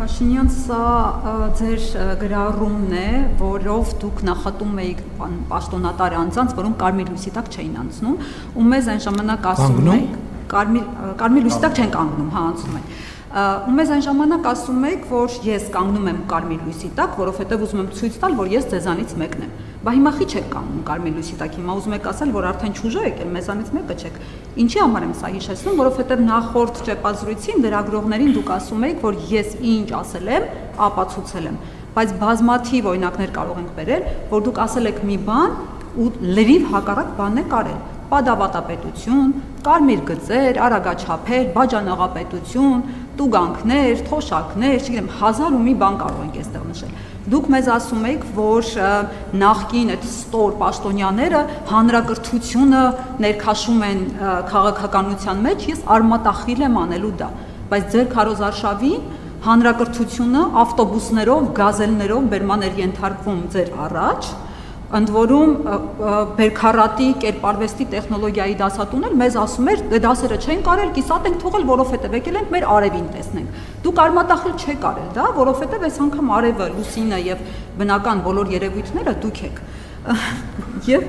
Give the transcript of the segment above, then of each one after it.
Փաշինյան, սա ձեր գրառումն է, որով դուք նախատում էիք պաշտոնատար անձանց, որոնք կարմիր լույսի տակ չէին անցնում, ու մեզ այն ժամանակ ասում եք, կարմիր լույսի տակ չեն կանգնում, հա, անցնում են։ Ու մեզ այն ժամանակ ասում եք, որ ես կանգնում եմ կարմիր լույսի տակ, որովհետև ուզում եմ ցույց տալ, որ ես ձեզանից մեկն եմ։ Բա հիմա խի չեք կանգնում կարմիր լույսի տակ, հիմա ուզում եք ասել, որ արդեն չուժը եկել, մեզանից մեկը չեք։ Ինչի համար եմ սա հիշեցնում, որովհետև նախորդ ճեպազրույցին լրագրողներին դուք ասում եք, որ ես ինչ ասել եմ, ապացուցել եմ, բայց բազմաթիվ օրինակներ կարող ենք բերել, որ դուք ասել եք մի բան ու լրիվ հակառակ բանն եք արել։ Պատավատապետություն, կարմիր գծեր, արագաչափեր, բաժանողապետություն, տուգանքներ, թոշակներ, չգիտեմ, 1000 ու մի բան կարող ենք այստեղ նշել։ Դուք մեզ ասում եք, որ նախկին այդ ստոր պաշտոնյաները հանրակրթությունը ներքաշում են քաղաքականության մեջ, ես արմատախիլ եմ անելու դա, բայց ձեր քարոզարշավին հանրակրթությունը ավտոբուսներով, գազելներով բերման էր ենթարկվում ձեր առաջ, ընդ որում բերքարատի կերպարվեստի տեխնոլոգիայի դասատուներ մեզ ասում էր, դե դասերը չեն կարել, կիսատ ենք թողել, որովհետև եկել ենք մեր արևին տեսնենք։ Դուք արմատախիլ չեք արել դա, որովհետև այս անգամ արևը, լուսինը եւ բնական բոլոր երևույթները դուք եք։ Եվ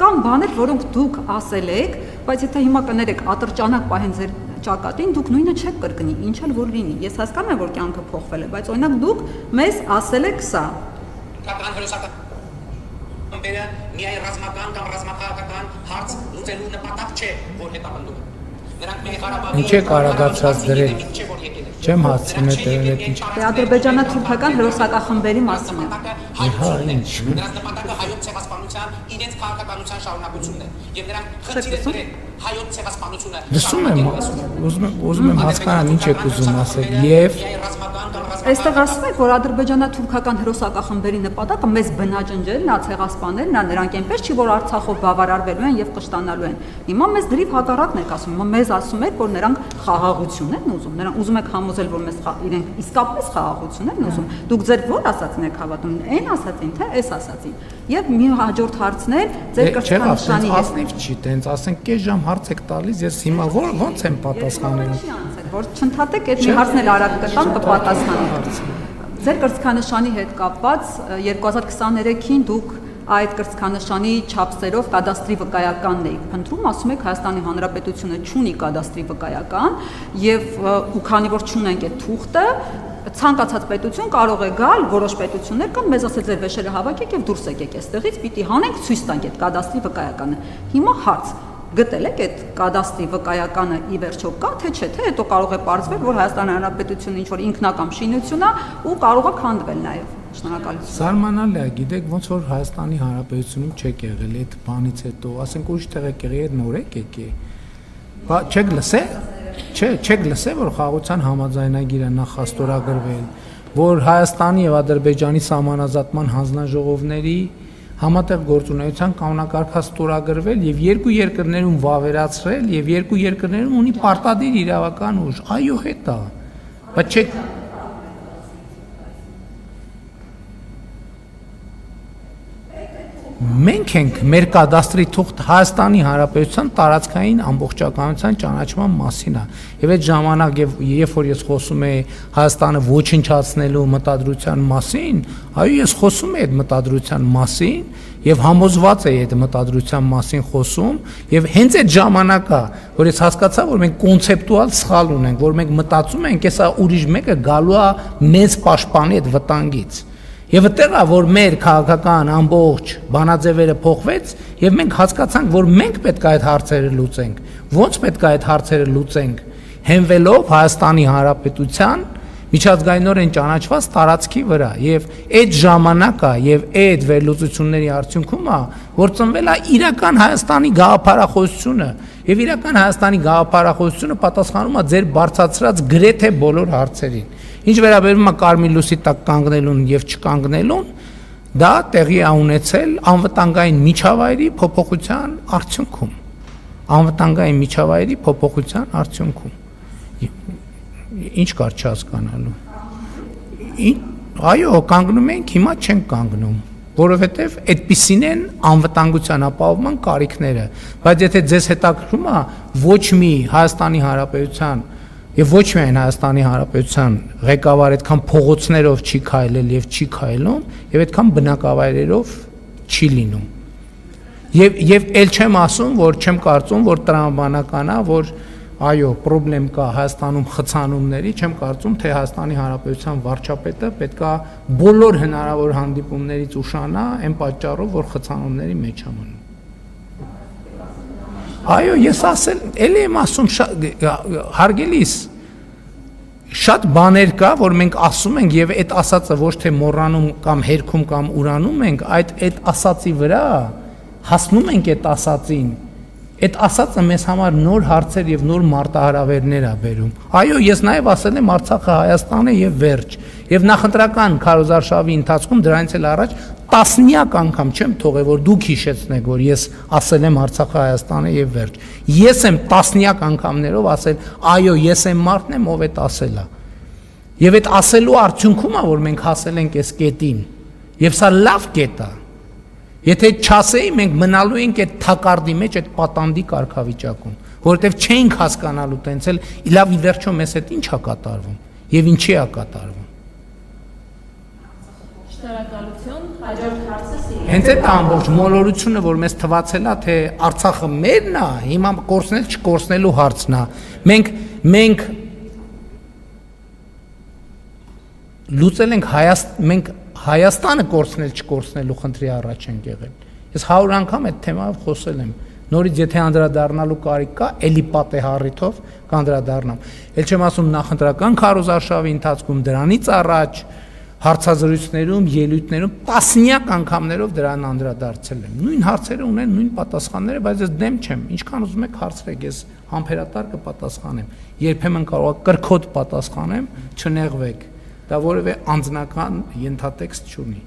կան բաներ, որոնք դուք ասել եք, բայց եթե հիմա կներեք ատրճանակ պահեն ձեր ճակատին, դուք նույնը չեք կրկնի, ինչ էլ որ լինի։ Ես հասկանում եմ, որ կյանքը փոխվել է, բայց օրինակ դուք մեզ ասել եք սա։ Միայն ռազմական կամ ռազմաքաղաքական հարց լուծելու նպատակ չէ, որ հետապնդում է։ Նրանք մեր Ղարաբաղի Ինչ է կարողացած դրել։ Չեմ հասցնում դրել այդ ինչ։ Դե ադրբեջանա-թուրքական հերոսակախմբերի մասին է։ Հա, ինչ։ Նրանց նպատակը հայոց ցեղասպանության իրենց քաղաքականության շարունակությունն է։ Եվ նրանք խնդիր են դրել հայոց ցեղասպանությունը։ Լսում եմ, ուզում եմ հասկանալ ինչ եք ուզում ասել եւ Այստեղ ասում եք, որ ադրբեջանա-թուրքական հերոսակախմբերի նպատակը մեզ բնաջնջել, նա ցեղասպանել, նա նրանք այնպես չի, որ Արցախով բավարարվելու են եւ կշտանալու են։ Հիմա մեզ դրիվ հակառակն եք ասում, հիմա մեզ ասում եք, որ նրանք խաղաղություն են ուզում, նրանք ուզում եք համոզել, որ մեզ իրենք իսկապես խաղաղություն են ուզում։ Դուք ձեր ո՞ր ասածն եք հավատում, այն ասածին, թե այս ասածին։ Եվ մի հաջորդ հարցն է ձեր կրծքանշանի հետ։ Չի, տենց ասենք կես ժամ հարց եք տալիս, ես հիմա ո՞նց եմ պատասխանելու։ Որ չընդհատեք այդ մի հարցն էլ արագ կտամ կպատասխանի։ Ձեր կրծքանշանի հետ կապված 2023-ին դուք այդ կրծքանշանի չափսերով կադաստրի վկայականն էիք փնտրում, ասում եք Հայաստանի Հանրապետությունը չունի կադաստրի վկայական եւ ու քանի որ չունենք այդ թուղթը, ցանկացած պետություն կարող է գալ, որոշ պետություններ կան, մեզ ասել ձեր վեշերը հավաքեք եւ դուրս եկեք այստեղից, պիտի հանենք, ցույց տանք այդ կադաստրի վկայականը։ Հիմա հարց գտել եք այդ կադաստրի վկայականը ի վերջո կա, թե չէ, թե հետո կարող է պարզվել, որ Հայաստանի Հանրապետությունը ինչ-որ ինքնական շինություն է ու կարող է քանդվել նաև։ Շնորհակալություն։ Զարմանալի է, գիտեք, ոնց որ Հայաստանի Հանրապետությունում չեք եղել այդ բանից հետո, ասենք ուրիշ տեղ եք եղել, նոր եք եկել։ Բա չեք լսել։ Չեք լսել, որ խաղաղության համաձայնագիրը նախաստորագրվել, որ Հայաստանի եւ Ադրբեջանի սահմանազատման հանձնաժողովների համատեղ գործունեության կանոնակարգը ստորագրվել եւ երկու երկրներում վավերացրել եւ երկու երկրներում ունի պարտադիր իրավական ուժ։ Այո, հետա։ Բայց չեք Մենք ենք մեր կադաստրի թուղթ Հայաստանի Հանրապետության տարածքային ամբողջականության ճանաչման մասին է։ Եվ այդ ժամանակ երբ որ ես խոսում եի Հայաստանը ոչնչացնելու մտադրության մասին, այո, ես խոսում եի այդ մտադրության մասին եւ համոզված էի այդ մտադրության մասին խոսում, եւ հենց այդ ժամանակա, որ ես հասկացա, որ մենք կոնցեպտուալ սխալ ունենք, որ մենք մտածում ենք, հեսա ուրիշ մեկը գալու է մեզ պաշտպանի այդ վտանգից։ Եվ այդտեղ է, որ մեր քաղաքական ամբողջ բանաձևերը փոխվեց եւ մենք հասկացանք, որ մենք պետք է այդ հարցերը լուծենք։ Ո՞նց պետք է այդ հարցերը լուծենք։ Հենվելով Հայաստանի Հանրապետության միջազգայինորեն ճանաչված տարածքի վրա եւ այդ ժամանակը եւ այդ վերլուծությունների արդյունքում է, որ ծնվել է իրական Հայաստանի գաղափարախոսությունը եւ իրական Հայաստանի գաղափարախոսությունը պատասխանում է ձեր բարձրացրած գրեթե բոլոր հարցերին։ Ինչ վերաբերում է կարմիր լույսի տակ կանգնելուն եւ չկանգնելուն, դա տեղի է ունեցել անվտանգային միջավայրի փոփոխության արդյունքում։ Անվտանգային միջավայրի փոփոխության արդյունքում։ Ինչ կար չհասկանալու։ Այո, կանգնում ենք, հիմա չենք կանգնում, որովհետև այդպիսին են անվտանգության ապահովման կարիքները, բայց եթե ձեզ հետաքրքրում է ոչ մի Հայաստանի Հանրապետության Եվ ոչ միայն Հայաստանի Հանրապետության ղեկավարը այդքան փողոցներով չի քայլել եւ չի քայլում, եւ այդքան բնակավայրերով չի լինում։ Եվ ել չեմ ասում, որ չեմ կարծում, որ տրամաբանական է, որ այո, խնդրեմ կա Հայաստանում խցանումների, չեմ կարծում, թե Հայաստանի Հանրապետության վարչապետը պետքա բոլոր հնարավոր հանդիպումներից ուշանա այն պատճառով, որ խցանումների մեջ է մնում։ Այո, ես ասել, էլի եմ ասում, հարգելիս, շատ բաներ կա, որ մենք ասում ենք եւ այդ ասածը ոչ թե մոռանում կամ հերքում կամ ուրանում ենք, այդ ասածի վրա հասնում ենք այդ ասածին։ Այդ ասածը մեզ համար նոր հարցեր եւ նոր մարտահրավերներ է բերում։ Այո, ես նաեւ ասել եմ Արցախը Հայաստան է եւ վերջ։ Եվ նախընտրական քարոզարշավի ընթացքում դրանից էլ առաջ տասնյակ անգամ չեմ թողել, որ դուք հիշեցնեք, որ ես ասել եմ Արցախը Հայաստան է եւ վերջ։ Ես եմ տասնյակ անգամներով ասել, այո, ես եմ մարդն եմ, ով այդ ասել է։ Եվ այդ ասելու արդյունքում է, որ մենք հասել ենք այս կետին։ Եվ սա լավ կետ է։ Եթե չասեի, մենք մնալու ենք այդ թակարդի մեջ, այդ պատանդի կարգավիճակում, որովհետև չէինք հասկանալու տենց էլ լավ ի վերջո մեզ հետ ինչ է կատարվում եւ ինչի է կատարվում։ Շնորհակալություն, հաջորդ հարցը սիրելի։ Հենց այդ ամբողջ մոլորությունը, որ մեզ թվացել է, թե Արցախը մերն է, հիմա կորցնել չկորցնելու հարցն է։ Մենք լուծել ենք Հայաստանը կորցնել չկորցնելու խնդրի առաջ ենք եղել։ Ես 100 անգամ այդ թեմայով խոսել եմ։ Նորից եթե անդրադառնալու կարիք կա, էլի պատե հառիթով կանդրադառնամ։ Էլ չեմ ասում նախընտրական քարոզարշավի ընթացքում դրանից առաջ հարցազրույցներում, ելույթներում տասնյակ անգամներով դրան անդրադարձել եմ։ Նույն հարցերը ունեն, նույն պատասխանները, բայց ես դեմ չեմ։ Ինչքան ուզում եք հարցրեք, ես համբերատար կպատասխանեմ։ Երբեմն կարող է կրկոտ պատասխանեմ, չնեղվեք։ Դա որևէ անձնական ենթատեքստ չունի։